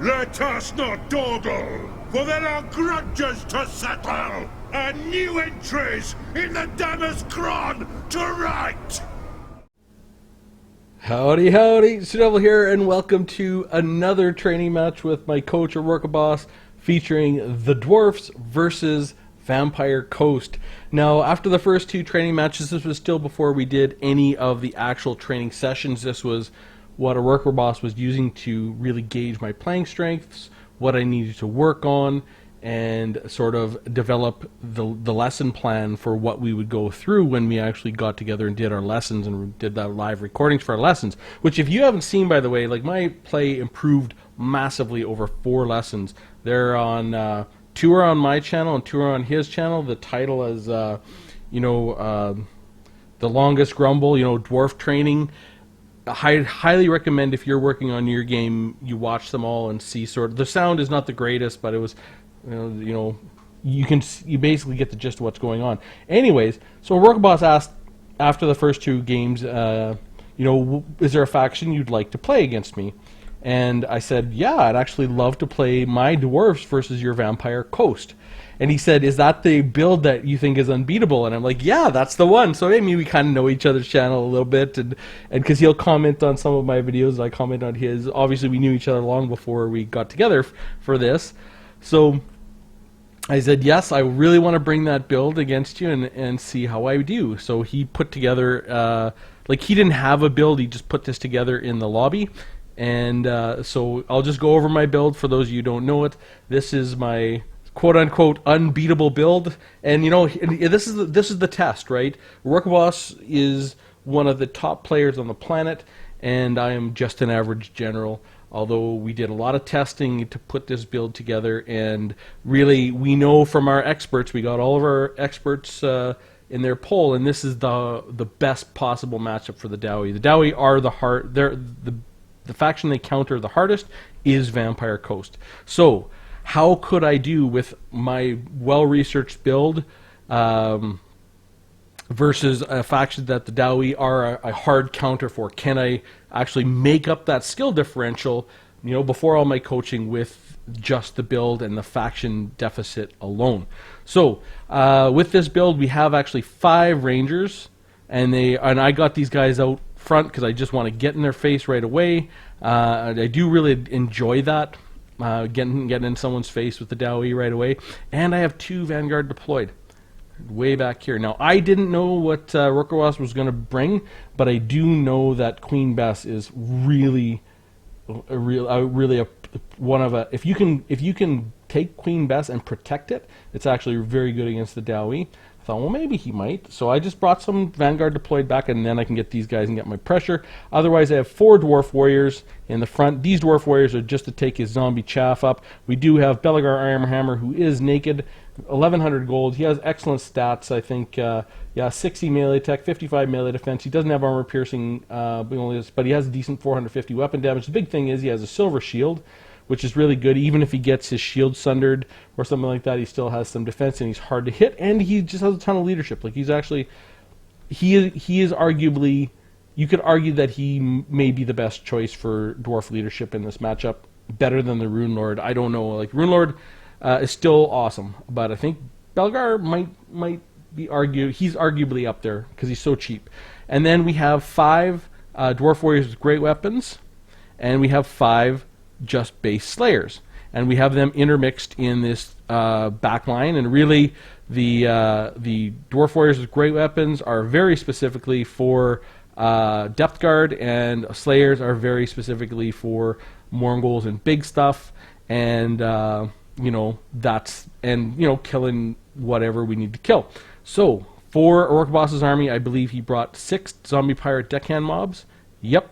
Let us not dawdle, for there are grudges to settle, and new entries in the Dammer's Cron to right! Howdy, howdy, Devil here, and welcome to another training match with my coach or worker boss featuring the Dwarfs versus Vampire Coast. Now, after the first two training matches, this was still before we did any of the actual training sessions. This was what a worker boss was using to really gauge my playing strengths, what I needed to work on, and sort of develop the lesson plan for what we would go through when we actually got together and did our lessons and did the live recordings for our lessons. Which, if you haven't seen, by the way, like, my play improved massively over 4 lessons. They're on 2 are on my channel and 2 are on his channel. The title is The Longest Grumble, dwarf training. I highly recommend, if you're working on your game, you watch them all and see sort of. The sound is not the greatest, but it was, you basically get the gist of what's going on. Anyways, so Worker Boss asked after the first 2 games, is there a faction you'd like to play against me? And I said, yeah, I'd actually love to play my Dwarfs versus your Vampire Coast. And he said, is that the build that you think is unbeatable? And I'm like, yeah, that's the one. So maybe we kind of know each other's channel a little bit. And because he'll comment on some of my videos, I comment on his. Obviously, we knew each other long before we got together for this. So I said, yes, I really want to bring that build against you and see how I do. So he put together, he didn't have a build. He just put this together in the lobby. And so I'll just go over my build for those of you who don't know it. This is my quote-unquote unbeatable build, and this is the test, right? Worker Boss is one of the top players on the planet, and I am just an average general. Although we did a lot of testing to put this build together, and really we know from our experts, we got all of our experts in their poll, and this is the best possible matchup for the Dowie. The Dowie are the faction they counter the hardest is Vampire Coast. So how could I do with my well-researched build versus a faction that the Dowie are a hard counter for? Can I actually make up that skill differential, before all my coaching with just the build and the faction deficit alone? So with this build, we have actually 5 Rangers, and I got these guys out front because I just want to get in their face right away. I do really enjoy that. Getting in someone's face with the Dowie right away. And I have 2 Vanguard deployed way back here. Now, I didn't know what Worker Boss was going to bring, but I do know that Queen Bess is really one of a. If you can take Queen Bess and protect it, it's actually very good against the Dowie. I thought, well, maybe he might. So I just brought some Vanguard deployed back, and then I can get these guys and get my pressure. Otherwise, I have 4 Dwarf Warriors in the front. These Dwarf Warriors are just to take his zombie chaff up. We do have Belagar Ironhammer, who is naked, 1,100 gold. He has excellent stats, I think. 60 melee attack, 55 melee defense. He doesn't have armor piercing, but he has a decent 450 weapon damage. The big thing is he has a silver shield, which is really good. Even if he gets his shield sundered or something like that, he still has some defense, and he's hard to hit, and he just has a ton of leadership. Like, he's actually, he is arguably, you could argue that he may be the best choice for dwarf leadership in this matchup, better than the Rune Lord. I don't know. Like, Rune Lord is still awesome, but I think Belgar might be he's arguably up there because he's so cheap. And then we have 5 Dwarf Warriors with great weapons, and we have 5 just base Slayers, and we have them intermixed in this back line. And really, the Dwarf Warriors with great weapons are very specifically for depth guard, and Slayers are very specifically for Mongols and big stuff, and killing whatever we need to kill. So for Worker Boss's army, I believe he brought 6 zombie pirate deckhand mobs. Yep.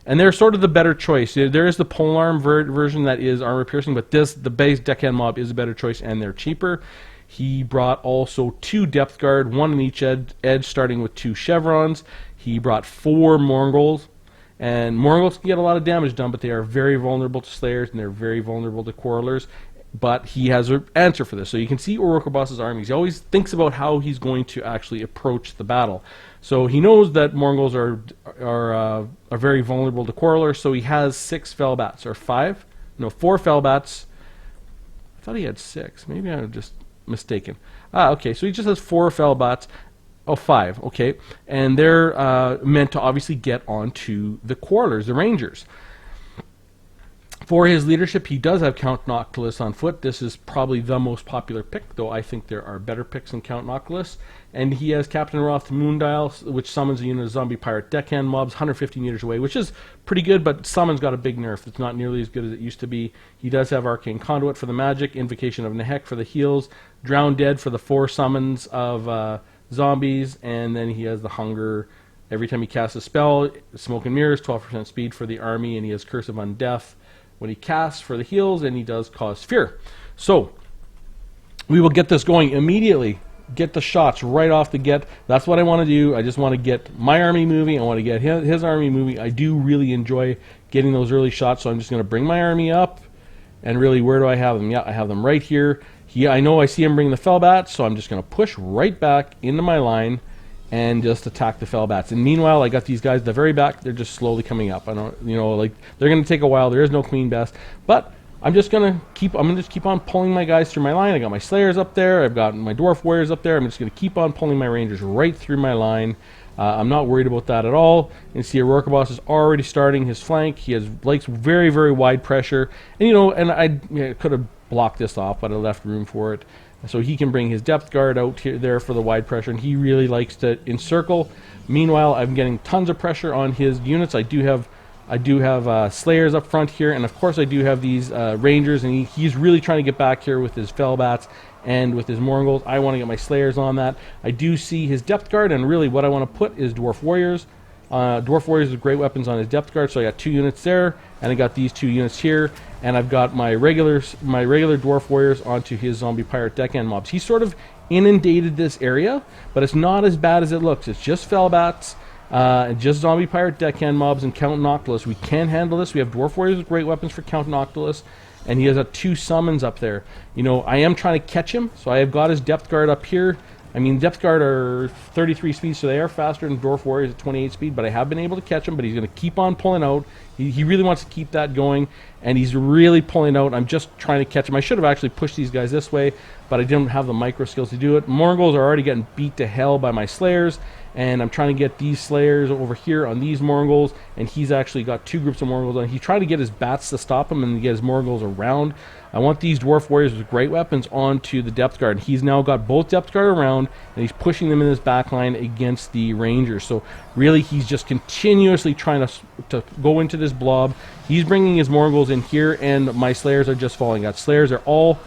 And they're sort of the better choice. There is the polearm version that is armor piercing, but the base deckhand mob is a better choice, and they're cheaper. He brought also 2 depth guard, 1 on each edge, starting with 2 chevrons. He brought 4 Mongols, and Mongols can get a lot of damage done, but they are very vulnerable to Slayers, and they're very vulnerable to Quarrelers. But he has an answer for this. So you can see Worker Boss's armies. He always thinks about how he's going to actually approach the battle. So he knows that Mongols are very vulnerable to Quarrelers, so he has 6 Velbats, or 5. no, 4 Fellbats. I thought he had 6. Maybe I'm just mistaken. Okay, so he just has 4 Fellbats. Oh, 5, okay. And they're meant to obviously get onto the Quarrelers, the Rangers. For his leadership, he does have Count Noctilus on foot. This is probably the most popular pick, though I think there are better picks than Count Noctilus. And he has Captain Roth Moondial, which summons a unit of zombie pirate deckhand mobs 150 meters away, which is pretty good, but Summon's got a big nerf. It's not nearly as good as it used to be. He does have Arcane Conduit for the magic, Invocation of Nehek for the heals, Drown Dead for the 4 summons of zombies, and then he has the Hunger. Every time he casts a spell, Smoke and Mirrors, 12% speed for the army, and he has Curse of Undeath when he casts for the heals, and he does cause fear. So we will get this going immediately. Get the shots right off the get. That's what I want to do. I just want to get my army moving. I want to get his army moving. I do really enjoy getting those early shots, so I'm just going to bring my army up. And really, where do I have them? Yeah, I have them right here. I know I see him bring the Fellbats, so I'm just going to push right back into my line and just attack the Fellbats. And meanwhile, I got these guys at the very back. They're just slowly coming up. I don't, like they're going to take a while. There is no Queen Best, but I'm just gonna keep on pulling my guys through my line. I got my Slayers up there. I've got my Dwarf Warriors up there. I'm just gonna keep on pulling my Rangers right through my line. I'm not worried about that at all. You see, Boss is already starting his flank. He likes very, very wide pressure, and I could have blocked this off, but I left room for it. So he can bring his Depth Guard out there for the wide pressure, and he really likes to encircle. Meanwhile, I'm getting tons of pressure on his units. I do have Slayers up front here, and of course I do have these Rangers, and he's really trying to get back here with his Fellbats and with his Mournguls. I want to get my Slayers on that. I do see his Depth Guard, and really what I want to put is Dwarf Warriors. Dwarf Warriors with great weapons on his Depth Guard, so I got 2 units there, and I got these 2 units here, and I've got my regular Dwarf Warriors onto his Zombie Pirate deckhand mobs. He sort of inundated this area, but it's not as bad as it looks. It's just Fellbats. Just Zombie Pirate deckhand mobs and Count Noctilus. We can handle this. We have Dwarf Warriors with great weapons for Count Noctilus, and he has 2 summons up there. I am trying to catch him, so I have got his Depth Guard up here. I mean, Depth Guard are 33 speed, so they are faster than Dwarf Warriors at 28 speed, but I have been able to catch him, but he's going to keep on pulling out. He really wants to keep that going, and he's really pulling out. I'm just trying to catch him. I should have actually pushed these guys this way, but I didn't have the micro skills to do it. Mournguls are already getting beat to hell by my Slayers, and I'm trying to get these Slayers over here on these Mournguls, and he's actually got 2 groups of Mournguls on. He's trying to get his Bats to stop him and get his Mournguls around. I want these Dwarf Warriors with great weapons onto the Depth Guard. He's now got both Depth Guard around, and he's pushing them in his back line against the Rangers. So really, he's just continuously trying to go into this blob. He's bringing his Mournguls in here, and my Slayers are just falling out. Slayers are all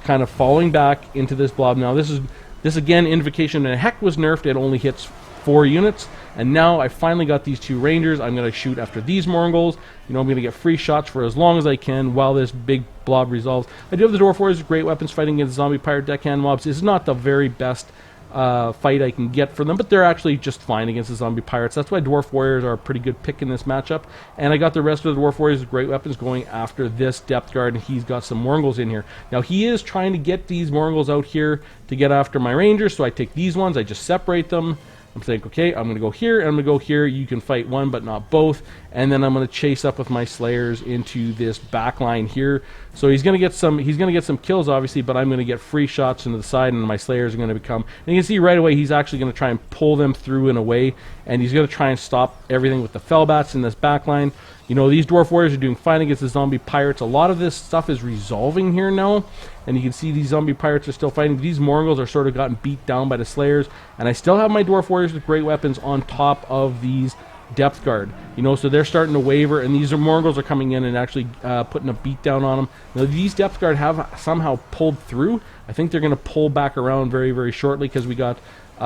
kind of falling back into this blob. Now, this again, Invocation and Heck was nerfed. It only hits 4 units, and now I finally got these 2 Rangers. I'm going to shoot after these Mournguls. I'm going to get free shots for as long as I can while this big blob resolves. I do have the Dwarf Warriors with great weapons fighting against Zombie Pirate deckhand mobs. It's not the very best fight I can get for them, but they're actually just fine against the Zombie Pirates. That's why Dwarf Warriors are a pretty good pick in this matchup. And I got the rest of the Dwarf Warriors with great weapons going after this Depth Guard, and he's got some Mournguls in here. Now, he is trying to get these Mournguls out here to get after my Rangers, so I take these ones, I just separate them. I'm saying, okay, I'm going to go here, and I'm going to go here. You can fight one, but not both. And then I'm going to chase up with my Slayers into this back line here. So he's going to get some kills, obviously, but I'm going to get free shots into the side, and my Slayers are going to become... And you can see right away he's actually going to try and pull them through and away, and he's going to try and stop everything with the Fellbats in this back line. These Dwarf Warriors are doing fine against the Zombie Pirates. A lot of this stuff is resolving here now, and you can see these Zombie Pirates are still fighting. These Mournguls are sort of gotten beat down by the Slayers, and I still have my Dwarf Warriors with great weapons on top of these Depth Guard. So they're starting to waver, and these Mournguls are coming in and actually putting a beat down on them. Now, these Depth Guard have somehow pulled through. I think they're going to pull back around very, very shortly, because we got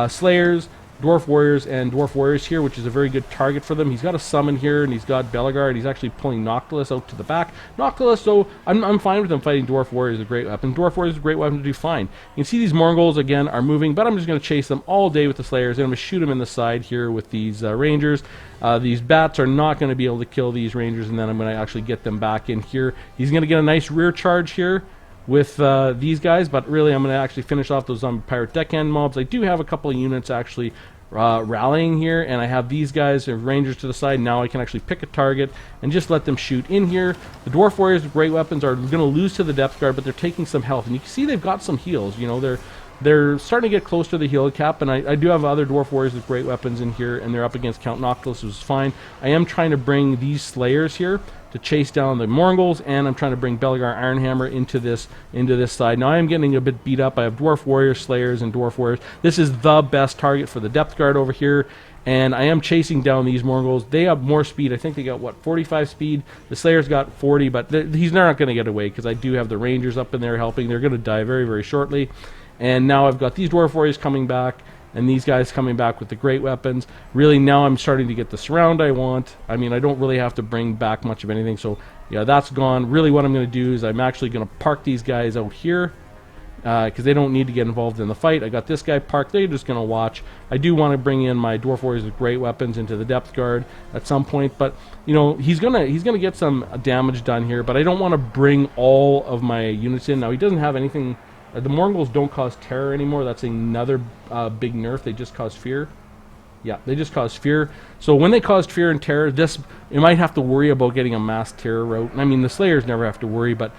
Slayers, Dwarf Warriors, and Dwarf Warriors here, which is a very good target for them. He's got a summon here, and he's got Belagard. He's actually pulling Noctilus out to the back. Noctilus, so I'm fine with him fighting Dwarf Warriors with great weapon. Dwarf Warriors with great weapon to do fine. You can see these Mournguls, again, are moving, but I'm just going to chase them all day with the Slayers, and I'm going to shoot them in the side here with these Rangers. These Bats are not going to be able to kill these Rangers, and then I'm going to actually get them back in here. He's going to get a nice rear charge here with these guys, but really I'm going to actually finish off those Zombie Pirate deckhand mobs. I do have a couple of units actually rallying here, and I have these guys, rangers to the side. Now I can actually pick a target and just let them shoot in here. The Dwarf Warriors with great weapons are going to lose to the depth guard, but they're taking some health, and you can see they've got some heals. You know, they're starting to get close to the heal cap, and I do have other Dwarf Warriors with great weapons in here, and they're up against Count Noctilus, which is fine. I am trying to bring these Slayers here to chase down the Mongols, and I'm trying to bring Belegar Ironhammer into this side. Now I am getting a bit beat up. I have Dwarf Warriors, Slayers, and Dwarf Warriors. This is the best target for the depth guard over here, and I am chasing down these Mongols. They have more speed. I think they got, what, 45 speed? The Slayer's got 40, but he's not going to get away because I do have the Rangers up in there helping. They're going to die very, very shortly. And now I've got these Dwarf Warriors coming back, and these guys coming back with the great weapons. Really, now I'm starting to get the surround I want. I mean, I don't really have to bring back much of anything, so yeah, that's gone. Really, what I'm going to do is I'm actually going to park these guys out here, because they don't need to get involved in the fight. I got this guy parked. They're just going to watch. I do want to bring in my Dwarf Warriors with great weapons into the depth guard at some point, but you know, he's gonna get some damage done here, but I don't want to bring all of my units in. Now, he doesn't have anything. The Mongols don't cause terror anymore. That's another big nerf. They just cause fear. Yeah, they just cause fear. So when they caused fear and terror, you might have to worry about getting a mass terror route. I mean, the Slayers never have to worry, but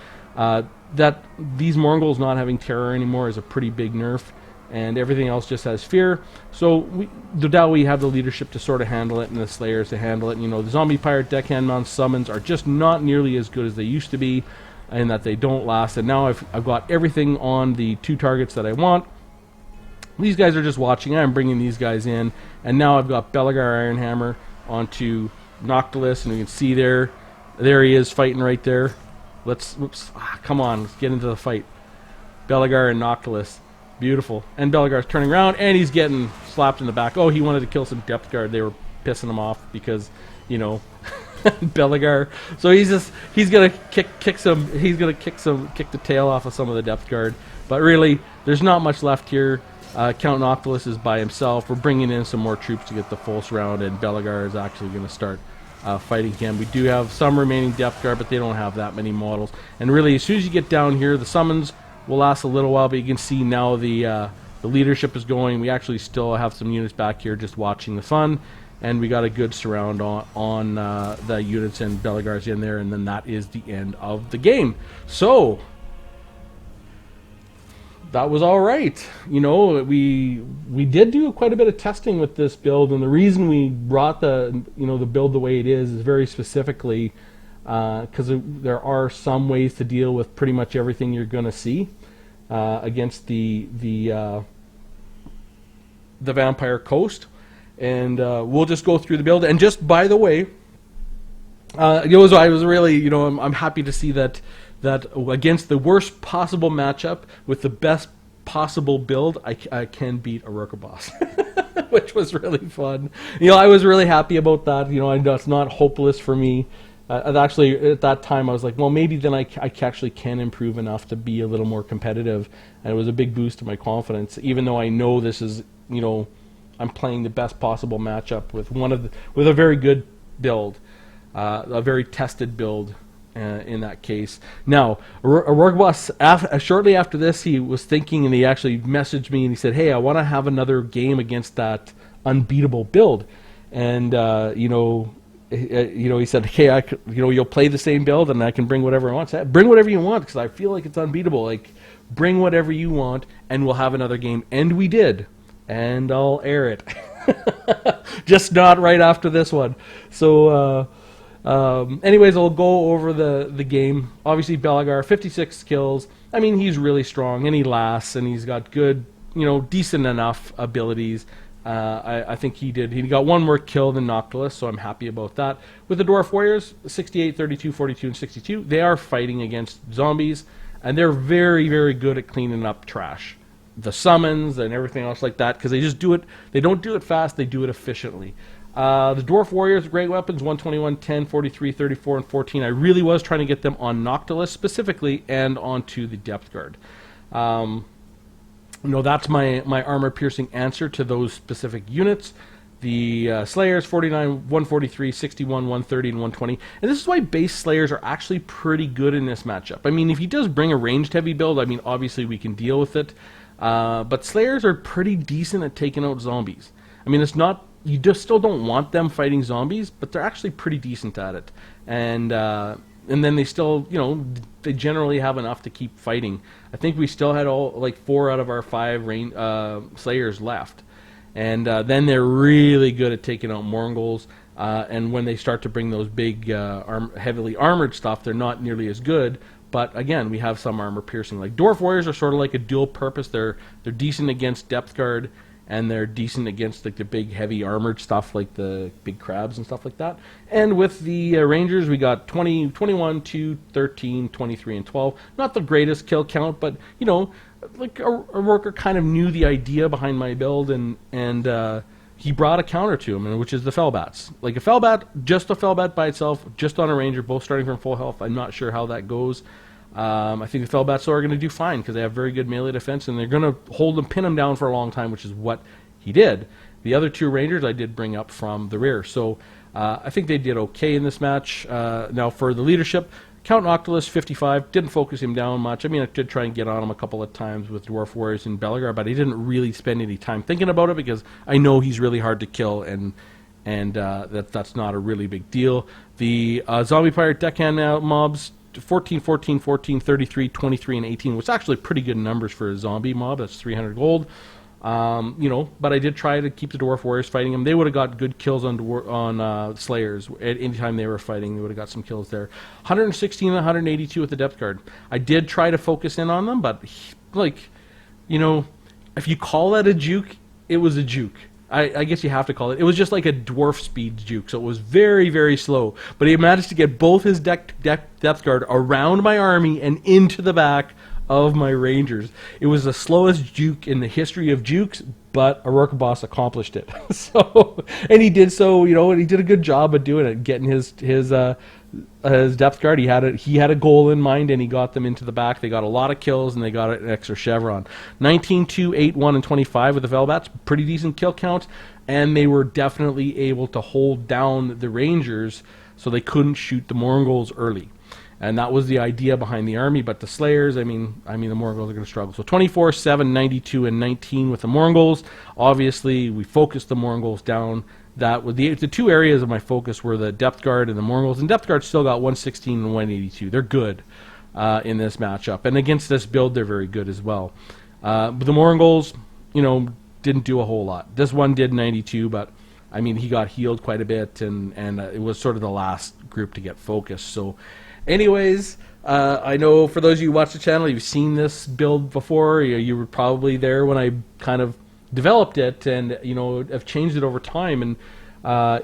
that these Mongols not having terror anymore is a pretty big nerf, and everything else just has fear. So we have the leadership to sort of handle it, and the Slayers to handle it. And, you know, the Zombie Pirate Deckhand Mount summons are just not nearly as good as they used to be, and that they don't last. And now I've got everything on the 2 targets that I want. These guys are just watching. I'm bringing these guys in, and now I've got Belegar Ironhammer onto Noctilus, and you can see there he is fighting right there. Come on, let's get into the fight. Belegar and Noctilus, beautiful. And Belegar's turning around, and he's getting slapped in the back. Oh, he wanted to kill some depth guard. They were pissing him off because, you know, Belegar. So he's gonna kick the tail off of some of the depth guard. But really, there's not much left here. Count Noctilus is by himself. We're bringing in some more troops to get the full surround, and Belegar is actually going to start fighting him. We do have some remaining depth guard, but they don't have that many models. And really, as soon as you get down here, the summons will last a little while, but you can see now the leadership is going. We actually still have some units back here just watching the fun, and we got a good surround on the units, and Belegar's in there, and then that is the end of the game. So that was all right. You know, we did do quite a bit of testing with this build, and the reason we brought the build the way it is very specifically because there are some ways to deal with pretty much everything you're going to see against the Vampire Coast, and we'll just go through the build. And just by the way, I was really, you know, I'm happy to see that against the worst possible matchup with the best possible build, I can beat a Rurka boss, which was really fun. You know, I was really happy about that. You know, I know it's not hopeless for me. Actually, at that time, I was like, well, maybe then I actually can improve enough to be a little more competitive, and it was a big boost to my confidence. Even though I know this is, you know, I'm playing the best possible matchup with with a very good build, a very tested build. In that case. Now, Rurka boss, shortly after this, he was thinking, and he actually messaged me, and he said, hey, I want to have another game against that unbeatable build. And, he said, hey, you'll play the same build, and I can bring whatever I want. So, bring whatever you want, because I feel like it's unbeatable. Like, bring whatever you want, and we'll have another game. And we did. And I'll air it. Just not right after this one. So, anyways, I'll go over the game. Obviously, Belegar, 56 kills. I mean, he's really strong, and he lasts, and he's got good, decent enough abilities. I think he got one more kill than Noctilus, so I'm happy about that. With the Dwarf Warriors, 68, 32, 42, and 62, they are fighting against zombies, and they're very, very good at cleaning up trash. The summons and everything else like that, because they just do it. They don't do it fast, they do it efficiently. The Dwarf Warriors, great weapons, 121, 10, 43, 34, and 14. I really was trying to get them on Noctilus specifically and onto the Depth Guard. That's my armor-piercing answer to those specific units. The Slayers, 49, 143, 61, 130, and 120. And this is why base Slayers are actually pretty good in this matchup. I mean, if he does bring a ranged heavy build, I mean, obviously we can deal with it. But Slayers are pretty decent at taking out zombies. I mean, it's not, you just still don't want them fighting zombies, but they're actually pretty decent at it. And then they still, you know, they generally have enough to keep fighting. I think we still had all, like 4 out of our 5 Slayers left. And then they're really good at taking out Mongols. And when they start to bring those big, heavily armored stuff, they're not nearly as good. But again, we have some armor piercing. Like Dwarf Warriors are sort of like a dual purpose. They're decent against depth guard, and they're decent against like the big heavy armored stuff like the big crabs and stuff like that. And with the Rangers, we got 20, 21, 2, 13, 23, and 12. Not the greatest kill count, but you know, like a worker kind of knew the idea behind my build, and he brought a counter to him, which is the Fellbats. Like a Fellbat by itself, just on a Ranger, both starting from full health. I'm not sure how that goes. I think the Fellbats are going to do fine because they have very good melee defense, and they're going to hold him, pin him down for a long time, which is what he did. The other 2 Rangers I did bring up from the rear, so I think they did okay in this match. Now for the leadership, Count Noctilus 55 didn't focus him down much. I mean, I did try and get on him a couple of times with Dwarf Warriors in Belagar, but I didn't really spend any time thinking about it because I know he's really hard to kill, and that's not a really big deal. The Zombie Pirate Deckhand mobs, 14, 14, 14, 33, 23, and 18, which is actually pretty good numbers for a zombie mob. That's 300 gold. You know, but I did try to keep the Dwarf Warriors fighting them. They would have got good kills on Slayers at any time they were fighting. They would have got some kills there. 116 and 182 with the depth guard. I did try to focus in on them, but like, you know, if you call that a juke, it was a juke. I guess you have to call it. It was just like a dwarf speed juke, so it was very, very slow. But he managed to get both his depth guard around my army and into the back of my Rangers. It was the slowest juke in the history of jukes, but Aurora Boss accomplished it. So, and he did so, you know, and he did a good job of doing it, getting his depth guard. He had a goal in mind, and he got them into the back. They got a lot of kills, and they got an extra chevron. 19, 2, 8, 1, and 25 with the Velbats. Pretty decent kill count, and they were definitely able to hold down the Rangers so they couldn't shoot the Mongols early. And that was the idea behind the army, but the Slayers, I mean the Mongols are going to struggle. So 24, 7, 92, and 19 with the Mongols. Obviously, we focused the Mongols down. That was the 2 areas of my focus were the depth guard and the Mongols. And depth guard still got 116 and 182. They're good in this matchup, and against this build, they're very good as well. But the Mongols, you know, didn't do a whole lot. This one did 92, but I mean he got healed quite a bit, and it was sort of the last group to get focused. So. Anyways, I know for those of you who watch the channel, you've seen this build before. You were probably there when I kind of developed it, and you know, I've changed it over time, and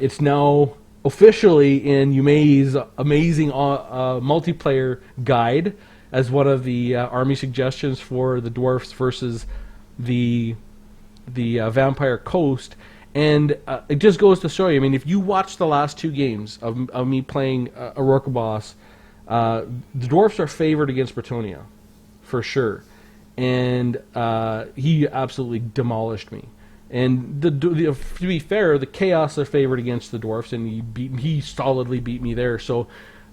it's now officially in Yumei's amazing multiplayer guide as one of the army suggestions for the Dwarfs versus the Vampire Coast. And it just goes to show you, I mean, if you watch the last 2 games of me playing Aurora Boss, the Dwarfs are favored against Bretonnia, for sure, and he absolutely demolished me. And to be fair, the Chaos are favored against the Dwarfs, and he solidly beat me there. So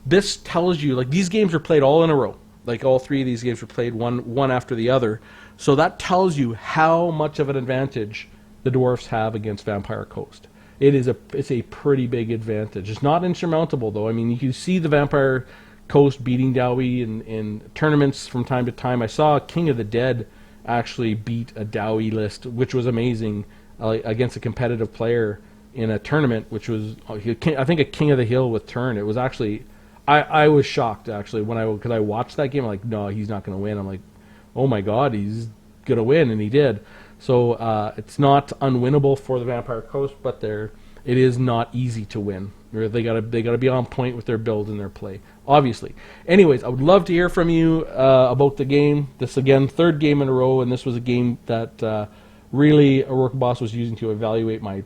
this tells you, like, these games are played all in a row. Like all 3 of these games were played one after the other. So that tells you how much of an advantage the Dwarfs have against Vampire Coast. It's a pretty big advantage. It's not insurmountable though. I mean, you can see the Vampire Coast beating Dowie in tournaments from time to time. I saw King of the Dead actually beat a Dowie list, which was amazing, against a competitive player in a tournament, which was I think a King of the Hill with turn. It was actually I was shocked actually because I watched that game. I'm like, no, he's not going to win. I'm like, oh my god, he's going to win, and he did. So it's not unwinnable for the Vampire Coast, but it is not easy to win. They gotta be on point with their build and their play, obviously. Anyways, I would love to hear from you about the game. This again, 3rd game in a row, and this was a game that really Aurora Boss was using to evaluate my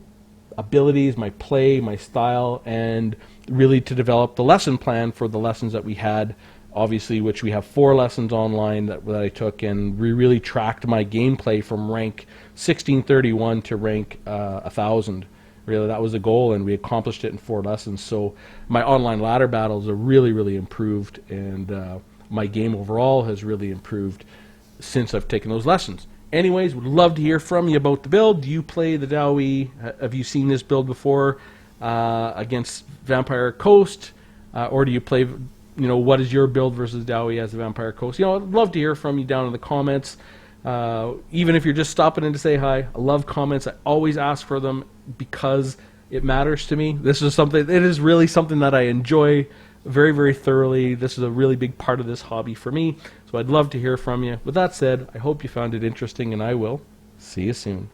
abilities, my play, my style, and really to develop the lesson plan for the lessons that we had. Obviously, which we have 4 lessons online that I took, and we really tracked my gameplay from rank 1631 to rank 1000. Really, that was the goal, and we accomplished it in 4 lessons. So my online ladder battles are really, really improved, and my game overall has really improved since I've taken those lessons. Anyways, would love to hear from you about the build. Do you play the Dowie? Have you seen this build before against Vampire Coast? Or do you play, what is your build versus Dowie as a Vampire Coast? I'd love to hear from you down in the comments. Even if you're just stopping in to say hi, I love comments. I always ask for them because it matters to me. It is really something that I enjoy very, very thoroughly. This is a really big part of this hobby for me, so I'd love to hear from you. With that said, I hope you found it interesting, and I will see you soon.